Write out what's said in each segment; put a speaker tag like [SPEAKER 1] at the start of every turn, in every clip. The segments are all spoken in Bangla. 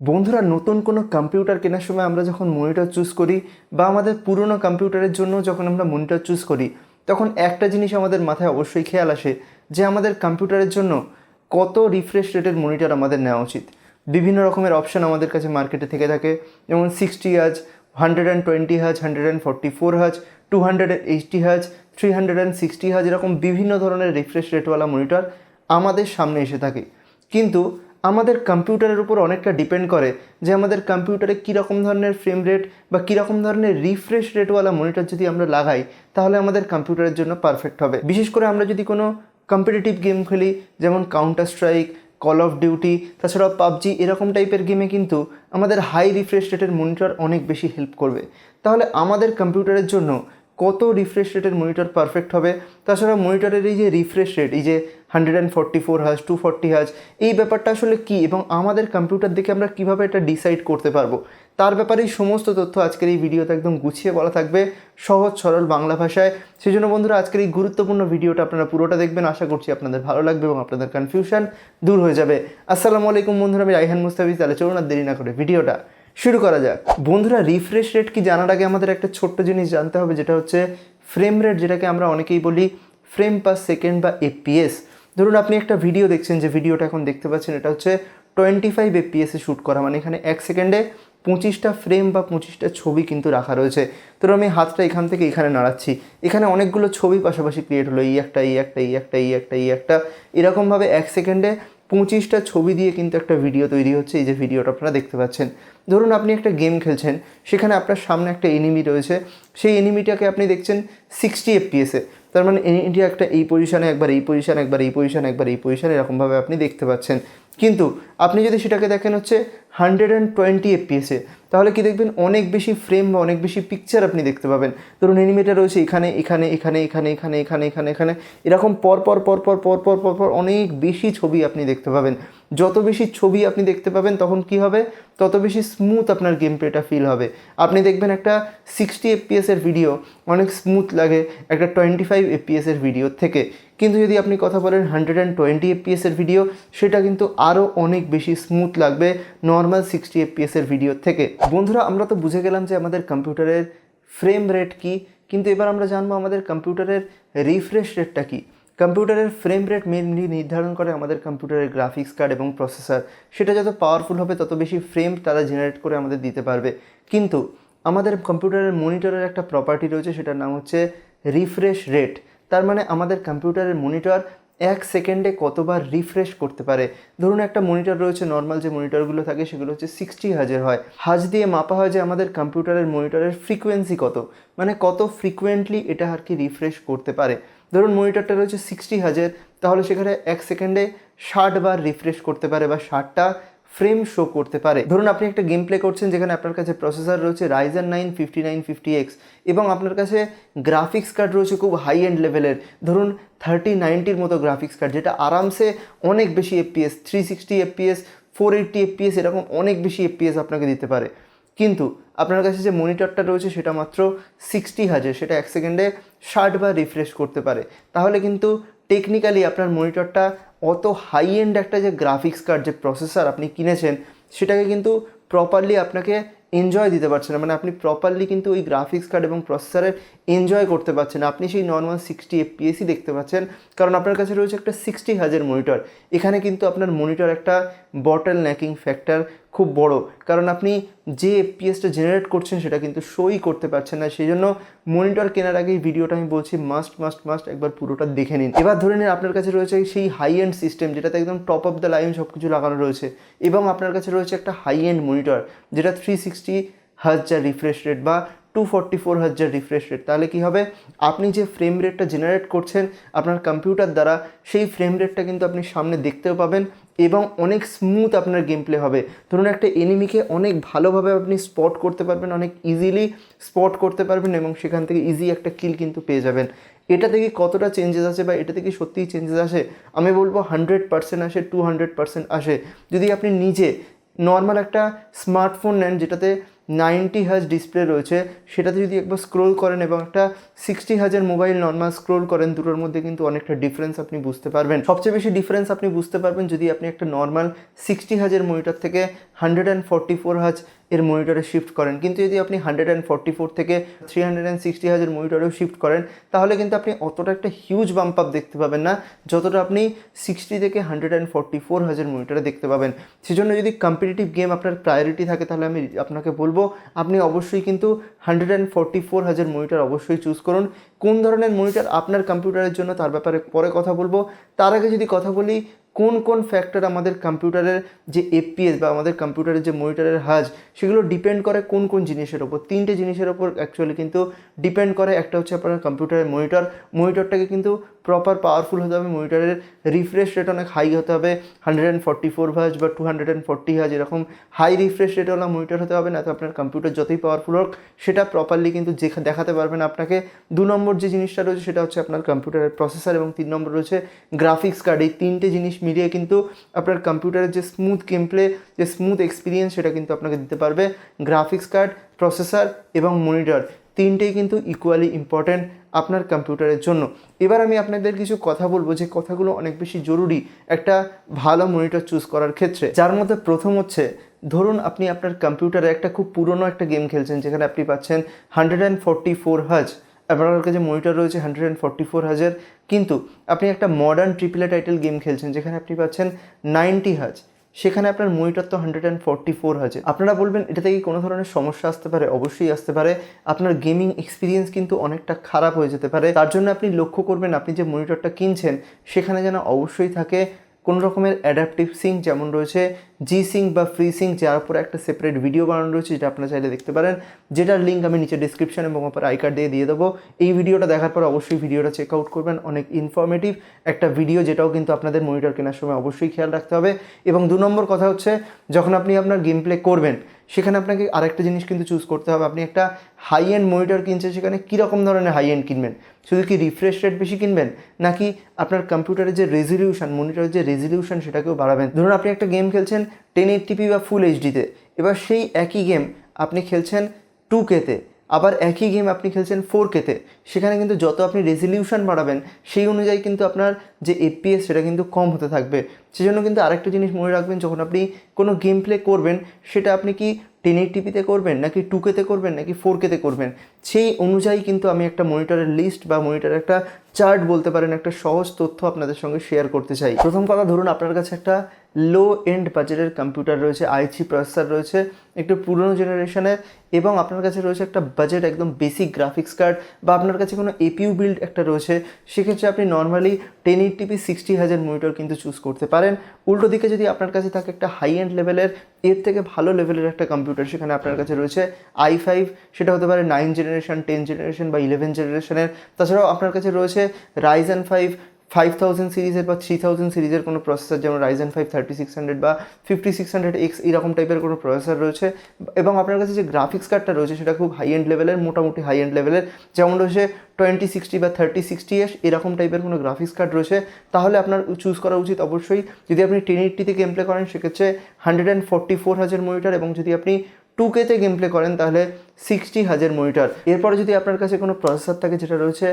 [SPEAKER 1] বন্ধুরা, নতুন কোনো কম্পিউটার কেনার সময় আমরা যখন মনিটর চুজ করি বা আমাদের পুরনো কম্পিউটারের জন্য যখন আমরা মনিটর চুজ করি, তখন একটা জিনিস আমাদের মাথায় অবশ্যই খেয়াল আসে যে আমাদের কম্পিউটারের জন্য কত রিফ্রেশ রেটের মনিটর আমাদের নেওয়া উচিত। বিভিন্ন রকমের অপশান আমাদের কাছে মার্কেটে থেকে থাকে, যেমন 60 hertz, 120 hertz, 144 hertz, 280 hertz, 360 hertz, এরকম বিভিন্ন ধরনের রিফ্রেশ রেটওয়ালা মনিটর আমাদের সামনে এসে থাকে। কিন্তু আমাদের কম্পিউটারের উপর অনেকটা ডিপেন্ড করে যে আমাদের কম্পিউটারে কীরকম ধরনের ফ্রেম রেট বা কীরকম ধরনের রিফ্রেশ রেটওয়ালা মনিটর যদি আমরা লাগাই, তাহলে আমাদের কম্পিউটারের জন্য পারফেক্ট হবে। বিশেষ করে আমরা যদি কোনো কম্পিটিটিভ গেম খেলি, যেমন counter strike, call of duty, তাছাড়াও পাবজি, এরকম টাইপের গেমে কিন্তু আমাদের হাই রিফ্রেশ রেটের মনিটর অনেক বেশি হেল্প করবে। তাহলে আমাদের কম্পিউটারের জন্য কত রিফ্রেশ রেটের মনিটর পারফেক্ট হবে, তাছাড়া মনিটরের এই যে রিফ্রেশ রেট, এই যে 144 হার্জ, 240 হার্জ, এই ব্যাপারটা আসলে কী এবং আমাদের কম্পিউটার দেখে আমরা কীভাবে এটা ডিসাইড করতে পারবো, তার ব্যাপারেই সমস্ত তথ্য আজকের এই ভিডিওতে একদম গুছিয়ে বলা থাকবে, সহজ সরল বাংলা ভাষায়। সেই জন্য বন্ধুরা, আজকের এই গুরুত্বপূর্ণ ভিডিওটা আপনারা পুরোটা দেখবেন। আশা করছি আপনাদের ভালো লাগবে এবং আপনাদের কনফিউশন দূর হয়ে যাবে। আসসালামু আলাইকুম বন্ধুরা, আমি রাইহান মুস্তাফিজ। তাহলে চলুন আর দেরি না করে ভিডিওটা শুরু করা যাক। বন্ধুরা, রিফ্রেশ রেট কি জানার আগে আমাদের একটা ছোট্ট জিনিস জানতে হবে, যেটা হচ্ছে ফ্রেম রেট, যেটাকে আমরা অনেকেই বলি ফ্রেম পার সেকেন্ড বা এফপিএস। ধরুন আপনি একটা ভিডিও দেখছেন, যে ভিডিওটা এখন দেখতে পাচ্ছেন, এটা হচ্ছে 25 এফপিএসে শ্যুট করা, মানে এখানে 1 সেকেন্ডে 25টা ফ্রেম বা 25টা ছবি কিন্তু রাখা রয়েছে। ধরুন আমি হাতটা এখান থেকে এখানে নাড়াচ্ছি, এখানে অনেকগুলো ছবি পাশাপাশি ক্রিয়েট হলো, এই একটা, এই একটা, এই একটা, এই একটা, এই একটা, এরকমভাবে 1 সেকেন্ডে 25টা ছবি দিয়ে কিন্তু একটা ভিডিও তৈরি হচ্ছে। এই যে ভিডিওটা আপনারা দেখতে পাচ্ছেন, ধরুন আপনি একটা গেম খেলছেন, সেখানে আপনার সামনে একটা এনিমি রয়েছে, সেই এনিমিটাকে আপনি দেখছেন 60 এফপিএসে। তার মানে এনিমিটা একটা এই পজিশানে, একবার এই পজিশানে, একবার এই পজিশানে, একবার এই পজিশানে, এরকমভাবে আপনি দেখতে পাচ্ছেন। কিন্তু আপনি যদি সেটাকে দেখেন হচ্ছে 120 এফপিএসে, তাহলে কি দেখবেন, অনেক বেশি ফ্রেম বা অনেক বেশি পিকচার আপনি দেখতে পাবেন। ধরুন এনিমিটা রয়েছে এখানে, এখানে, এখানে, এখানে, এখানে, এখানে, এখানে, এখানে, এরকম পরপর পরপর পরপর পরপর অনেক বেশি ছবি আপনি দেখতে পাবেন। যত বেশি ছবি আপনি দেখতে পাবেন, তখন কি হবে, তত বেশি স্মুথ আপনার গেম প্লেটা ফিল হবে। আপনি দেখবেন একটা 60 এফপিএসের ভিডিও অনেক স্মুথ লাগে একটা 25 এফপিএসের ভিডিওর থেকে। কিন্তু যদি আপনি কথা বলেন 120 এফপিএসের ভিডিও, সেটা কিন্তু আরও অনেক বেশি স্মুথ লাগবে নর্মাল 60 এফপিএসের ভিডিওর থেকে। বন্ধুরা, আমরা তো বুঝে গেলাম যে আমাদের কম্পিউটারের ফ্রেম রেট কী, কিন্তু এবার আমরা জানবো আমাদের কম্পিউটারের রিফ্রেশ রেটটা কী। কম্পিউটারের ফ্রেম রেট মেনলি নির্ধারণ করে আমাদের কম্পিউটারের গ্রাফিক্স কার্ড এবং প্রসেসর। সেটা যত পাওয়ারফুল হবে, তত বেশি ফ্রেম তারা জেনারেট করে আমাদের দিতে পারবে। কিন্তু আমাদের কম্পিউটারের মনিটরের একটা প্রপার্টি রয়েছে, সেটার নাম হচ্ছে রিফ্রেশ রেট। তার মানে আমাদের কম্পিউটারের মনিটর 1 সেকেন্ডে কতবার রিফ্রেশ করতে পারে। ধরুন একটা মনিটর রয়েছে, নর্মাল যে মনিটরগুলো থাকে সেগুলো হচ্ছে 60 হার্জের হয়। হার্জ দিয়ে মাপা হয় যে আমাদের কম্পিউটারের মনিটরের ফ্রিকোয়েন্সি কত, মানে কত ফ্রিকুয়েন্টলি এটা আর কি রিফ্রেশ করতে পারে। ধরুন মনিটরটা রয়েছে 60 হার্জের, তাহলে সেখানে 1 সেকেন্ডে 60 বার রিফ্রেশ করতে পারে বা 60টা ফ্রেম শো করতে পারে। ধরুন আপনি একটা গেম প্লে করছেন, যেখানে আপনার কাছে প্রসেসর রয়েছে Ryzen 9 5950X এবং আপনার কাছে গ্রাফিক্স কার্ড রয়েছে খুব হাই এন্ড লেভেলের, ধরুন 3090-র মতো গ্রাফিক্স কার্ড, যেটা আরামসে অনেক বেশি এফপিএস, 360 এফপিএস, 480 এফপিএস, এরকম অনেক বেশি এফপিএস আপনাকে দিতে পারে। কিন্তু আপনার কাছে যে মনিটরটা রয়েছে সেটা মাত্র 60 হার্জের, সেটা 1 সেকেন্ডে 60 বার রিফ্রেশ করতে পারে। তাহলে কিন্তু টেকনিক্যালি আপনার মনিটরটা অত হাই এন্ড একটা যে গ্রাফিক্স কার্ড, যে প্রসেসর আপনি কিনেছেন, সেটাকে কিন্তু প্রপারলি আপনাকে এনজয় দিতে পারছে না। মানে আপনি প্রপারলি কিন্তু ওই গ্রাফিক্স কার্ড এবং প্রসেসরের এনজয় করতে পারছেন। আপনি সেই নর্মাল 60 এফপিএসই দেখতে পাচ্ছেন, কারণ আপনার কাছে রয়েছে একটা 60 হার্জের মনিটর। এখানে কিন্তু আপনার মনিটর একটা বটল নেকিং ফ্যাক্টর খুব বড়, কারণ আপনি যে এফপিএসটা জেনারেট করছেন সেটা কিন্তু শোই করতে পারছেন না। সেই জন্য মনিটর কেনার আগে এই ভিডিওটা আমি বলছি মাস্ট মাস্ট মাস্ট একবার পুরোটা দেখে নিন। এবার ধরে নিন আপনার কাছে রয়েছে সেই হাই এন্ড সিস্টেম, যেটাতে একদম টপ অফ দ্য লাইন সব কিছু লাগানো রয়েছে, এবং আপনার কাছে রয়েছে একটা হাই এন্ড মনিটর, যেটা 360 হার্টজার রিফ্রেশ রেট বা 244 হার্টজার রিফ্রেশ রেট। তাহলে কী হবে, আপনি যে ফ্রেম রেটটা জেনারেট করছেন আপনার কম্পিউটার দ্বারা, সেই ফ্রেম রেটটা কিন্তু আপনি সামনে দেখতেও পাবেন এবং অনেক স্মুথ আপনার গেম প্লে হবে। ধরুন একটা এনিমিকে অনেক ভালোভাবে আপনি স্পট করতে পারবেন, অনেক ইজিলি স্পট করতে পারবেন এবং সেখান থেকে ইজি একটা কিল কিন্তু পেয়ে যাবেন। এটা থেকে কতটা চেঞ্জেস আসে বা এটা থেকে সত্যিই চেঞ্জেস আসে, আমি বলবো 100% আসে, 200% আসে। যদি আপনি নিজে নর্মাল একটা স্মার্টফোন নেন, যেটাতে 90 হার্জ ডিসপ্লে রয়েছে সেটাতে যদি একবার স্ক্রোল করেন এবং একটা 60 হার্জের মোবাইল নর্মাল স্ক্রোল করেন, দুটোর মধ্যে কিন্তু অনেকটা ডিফারেন্স আপনি বুঝতে পারবেন। সবচেয়ে বেশি ডিফারেন্স আপনি বুঝতে পারবেন যদি আপনি একটা নর্মাল 60 হার্জের মনিটর থেকে 144 হার্জ এর মনিটরে শিফট করেন। কিন্তু যদি আপনি 144 থেকে 360 হার্জের মনিটরেও শিফট করেন তাহলে কিন্তু আপনি অতটা একটা হিউজ বাম্প আপ দেখতে পাবেন না যতটা আপনি 60 থেকে 144 হার্জের মনিটরে দেখতে পাবেন। সেজন্য যদি কম্পিটিটিভ গেম আপনার প্রায়োরিটি থাকে তাহলে আমি আপনাকে বলবো আপনি অবশ্যই কিন্তু 144 হার্জের মনিটর অবশ্যই চুজ করুন। কোন ধরনের মনিটর আপনার কম্পিউটারের জন্য তার ব্যাপারে পরে কথা বলবো। তার আগে যদি কথা বলি কোন কোন ফ্যাক্টর আমাদের কম্পিউটারের যে এফপিএস বা আমাদের কম্পিউটারের যে মনিটরের হাজ সেগুলো ডিপেন্ড করে কোন কোন জিনিসের ওপর, 3টে জিনিসের ওপর অ্যাকচুয়ালি কিন্তু ডিপেন্ড করে। একটা হচ্ছে আপনার কম্পিউটারের মনিটরটাকে কিন্তু প্রপার পাওয়ারফুল হতে হবে, মনিটরের রিফ্রেশ রেট অনেক হাই হতে হবে, 144 হার্জ বা 240 হার্জ এরকম হাই রিফ্রেশ রেটওয়ালা মনিটর হতে হবে, না তো আপনার কম্পিউটার যতই পাওয়ারফুল হোক সেটা প্রপারলি কিন্তু দেখাতে পারবেন আপনাকে। 2 নম্বর যে জিনিসটা রয়েছে সেটা হচ্ছে আপনার কম্পিউটারের প্রসেসর এবং 3 নম্বর রয়েছে গ্রাফিক্স কার্ড। এই 3টে জিনিস মিলিয়ে কিন্তু আপনার কম্পিউটারের যে স্মুথ গেম প্লে, যে স্মুথ এক্সপিরিয়েন্স সেটা কিন্তু আপনাকে দিতে পারবে গ্রাফিক্স কার্ড, প্রসেসর এবং মনিটর। 3টেই কিন্তু ইকুয়ালি ইম্পর্ট্যান্ট আপনার কম্পিউটারের জন্য। এবার আমি আপনাদের কিছু কথা বলবো যে কথাগুলো অনেক বেশি জরুরি একটা ভালো মনিটর চুজ করার ক্ষেত্রে। যার মধ্যে প্রথম হচ্ছে, ধরুন আপনি আপনার কম্পিউটারে একটা খুব পুরনো একটা গেম খেলছেন যেখানে আপনি পাচ্ছেন 144 হার্জ, আপনার কাছে মনিটর রয়েছে 144 হার্জের, কিন্তু আপনি একটা মডার্ন ট্রিপল টাইটেল গেম খেলছেন যেখানে আপনি পাচ্ছেন 90 হার্জ, সেখানে আপনার মনিটর তো 144 হার্জে। আপনারা বলবেন এটা থেকে কোনো ধরনের সমস্যা আসতে পারে, অবশ্যই আসতে পারে। আপনার গেমিং এক্সপিরিয়েন্স কিন্তু অনেকটা খারাপ হয়ে যেতে পারে। তার জন্য আপনি লক্ষ্য করবেন আপনি যে মনিটরটা কিনছেন সেখানে যেন অবশ্যই থাকে কোনো রকমের অ্যাডাপটিভ সিঙ্ক, যেমন রয়েছে জি সিঙ্ক বা ফ্রি সিঙ্ক, যার উপরে একটা সেপারেট ভিডিও বানানো রয়েছে যেটা আপনারা চাইলে দেখতে পারেন, যেটার লিঙ্ক আমি নিচে ডিসক্রিপশন এবং উপরে আই কার্ড দিয়ে দেবো। এই ভিডিওটা দেখার পর অবশ্যই ভিডিওটা চেক আউট করবেন, অনেক ইনফরমেটিভ একটা ভিডিও যেটাও কিন্তু আপনাদের মনিটর কেনার সময় অবশ্যই খেয়াল রাখতে হবে। এবং 2 নম্বর কথা হচ্ছে, যখন আপনি আপনার গেম প্লে করবেন সেখানে আপনাকে আরেকটা জিনিস কিন্তু চুজ করতে হবে। আপনি একটা হাই এন্ড মনিটর কিনছেন, সেখানে কীরকম ধরনের হাই এন্ড কিনবেন, শুধু কি রিফ্রেশ রেট বেশি কিনবেন নাকি আপনার কম্পিউটারের যে রেজলিউশন, মনিটরের যে রেজলিউশন সেটাকেও বাড়াবেন। ধরুন আপনি একটা গেম খেলছেন 1080p বা ফুল এইচডিতে, এবার সেই একই গেম আপনি খেলছেন 2K-তে, আবার একই গেম আপনি খেলছেন 4K-তে, সেখানে কিন্তু যত আপনি রেজলিউশন বাড়াবেন সেই অনুযায়ী কিন্তু আপনার যে এফপিএস সেটা কিন্তু কম হতে থাকবে। সেজন্য কিন্তু আরেকটা জিনিস মনে রাখবেন, যখন আপনি কোনো গেম প্লে করবেন সেটা আপনি কি 1080p-তে করবেন নাকি 2K-তে করবেন নাকি 4K-তে করবেন, সেই অনুযায়ী কিন্তু আমি একটা মনিটরের লিস্ট বা মনিটরের একটা চার্ট বলতে পারেন, একটা সহজ তথ্য আপনাদের সঙ্গে শেয়ার করতে চাই। প্রথম কথা, ধরুন আপনার কাছে একটা লো এন্ড বাজেটের কম্পিউটার রয়েছে, i3 প্রসেসর রয়েছে, একটু পুরনো জেনারেশনের, এবং আপনার কাছে রয়েছে একটা বাজেট একদম বেসিক গ্রাফিক্স কার্ড, বা আপনার কাছে কোনো এপিইউ বিল্ড একটা রয়েছে, সেক্ষেত্রে আপনি নর্মালি 1080p 60 হার্জের মনিটর কিন্তু চুজ করতে পারেন। উল্টো দিকে যদি আপনার কাছে থাকে একটা হাই এন্ড লেভেলের, এর থেকে ভালো লেভেলের একটা কম্পিউটার, সেখানে আপনার কাছে রয়েছে i5, সেটা হতে পারে 9 জেনারেশন, 10 জেনারেশন বা 11 জেনারেশনের। তাছাড়াও আপনার কাছে রয়েছে Ryzen 5 5000 সিরিজের বা 3000 সিরিজের কোনো প্রসেসর, যেমন Ryzen 5 3600 বা 5600X এরকম টাইপের কোনো প্রসেসর রয়েছে। এবং আপনার কাছে যে গ্রাফিক্স কার্ডটা রয়েছে সেটা খুব হাই এন্ড লেভেলের, মোটামুটি হাই এন্ড লেভেলের, যেমন রয়েছে 2060 বা 3060S এরকম টাইপের কোনো গ্রাফিক্স কার্ড রয়েছে, তাহলে আপনার চুজ করা উচিত অবশ্যই। যদি আপনি 1080-তে গেম প্লে করেন সেক্ষেত্রে 144 হার্জের মনিটর, এবং যদি আপনি 2K-তে গেম প্লে করেন তাহলে 60 হার্জের মনিটর। এরপরে যদি আপনার কাছে কোনো প্রসেসর থাকে যেটা রয়েছে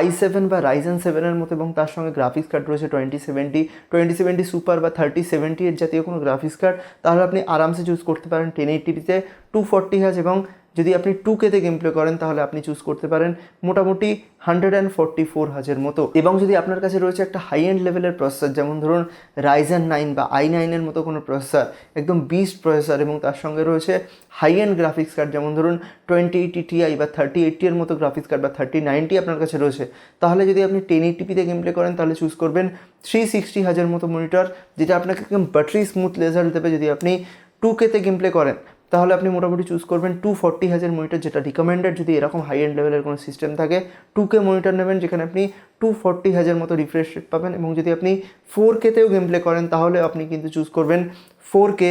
[SPEAKER 1] i7 বা Ryzen 7-এর মতো, এবং তার সঙ্গে গ্রাফিক্স কার্ড রয়েছে 2070 সুপার বা 3070 এর জাতীয় কোনো গ্রাফিক্স কার্ড, তাহলে আপনি আরামসে চুজ করতে পারেন 1080p-তে 240 হার্জ। এবং যদি আপনি 2K-তে গেম প্লে করেন তাহলে আপনি চুজ করতে পারেন মোটামুটি 144 হার্জের মতো। এবং যদি আপনার কাছে রয়েছে একটা হাই এন্ড লেভেলের প্রসেসর, যেমন ধরুন Ryzen 9 বা i9-এর মতো কোনো প্রসেসর, একদম বিস্ট প্রসেসর, এবং তার সঙ্গে রয়েছে হাই এন্ড গ্রাফিক্স কার্ড, যেমন ধরুন 2080 Ti বা 3080-এর মতো গ্রাফিক্স কার্ড বা 3090 আপনার কাছে রয়েছে, তাহলে যদি আপনি 1080p-তে গেম প্লে করেন তাহলে চুজ করবেন 360 হার্জের মতো মনিটর, যেটা আপনাকে একদম ব্যাটারি স্মুথ রেজাল্ট দেবে। যদি আপনি 2K-তে গেম প্লে করেন তাহলে আপনি মোটামুটি চুজ করবেন 240 হার্জের মনিটর, যেটা রিকমেন্ডেড যদি এরকম হাই এন্ড লেভেলের কোনো সিস্টেম থাকে। 2K মনিটর নেবেন যেখানে আপনি 240 হার্জের মতো রিফ্রেশ রেট পাবেন। এবং যদি আপনি 4K-তেও গেম প্লে করেন তাহলে আপনি কিন্তু চুজ করবেন 4K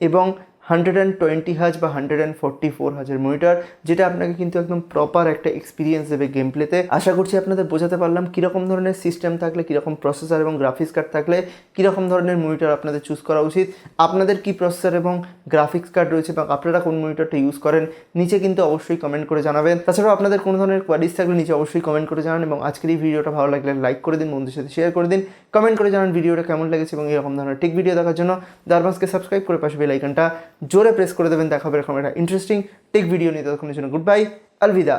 [SPEAKER 1] এবং 120 হার্জ বা 144 হার্জের মনিটর, যেটা আপনাকে কিন্তু একদম প্রপার একটা এক্সপিরিয়েন্স দেবে গেম প্লেতে। আশা করছি আপনাদের বোঝাতে পারলাম কীরকম ধরনের সিস্টেম থাকলে, কীরকম প্রসেসর এবং গ্রাফিক্স কার্ড থাকলে কীরকম ধরনের মনিটর আপনাদের চুজ করা উচিত। আপনাদের কি প্রসেসর এবং গ্রাফিক্স কার্ড রয়েছে বা আপনারা কোন মনিটরটা ইউজ করেন নিচে কিন্তু অবশ্যই কমেন্ট করে জানাবেন। তাছাড়াও আপনাদের কোনো ধরনের কোয়ারিজ থাকলে নিচে অবশ্যই কমেন্ট করে জানান, এবং আজকের এই ভিডিওটা ভালো লাগলে লাইক করে দিন, বন্ধুদের সাথে শেয়ার করে দিন, কমেন্ট করে জানান ভিডিওটা কেমন লেগেছে, এবং এরকম ধরনের টেক ভিডিও দেখার জন্য দারবাসকে সাবস্ক্রাইব করে পাশে বেল আইকনটা জোরে প্রেস করে দেবেন। দেখা হবে এরকম একটা ইন্টারেস্টিং টেক ভিডিও নিয়ে। ততক্ষণের জন্য গুড বাই, আলবিদা।